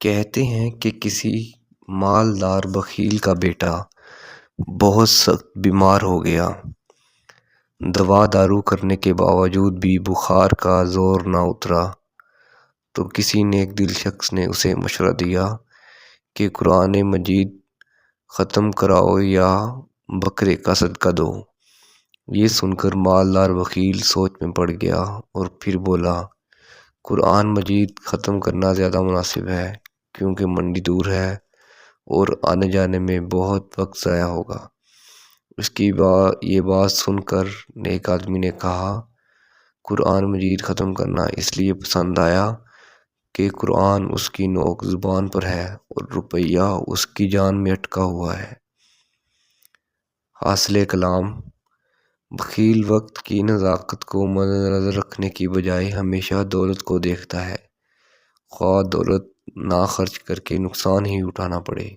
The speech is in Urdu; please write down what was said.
کہتے ہیں کہ کسی مالدار بخیل کا بیٹا بہت سخت بیمار ہو گیا۔ دوا دارو کرنے کے باوجود بھی بخار کا زور نہ اترا تو کسی نیک دل شخص نے اسے مشورہ دیا کہ قرآن مجید ختم کراؤ یا بکرے کا صدقہ دو۔ یہ سن کر مالدار بخیل سوچ میں پڑ گیا اور پھر بولا، قرآن مجید ختم کرنا زیادہ مناسب ہے کیونکہ منڈی دور ہے اور آنے جانے میں بہت وقت ضائع ہوگا۔ اس کی یہ بات سن کر نیک آدمی نے کہا، قرآن مجید ختم کرنا اس لیے پسند آیا کہ قرآن اس کی نوک زبان پر ہے اور روپیہ اس کی جان میں اٹکا ہوا ہے۔ حاصل کلام: بخیل وقت کی نزاکت کو مد نظر رکھنے کی بجائے ہمیشہ دولت کو دیکھتا ہے، خواہ دولت نہ خرچ کر کے نقصان ہی اٹھانا پڑے۔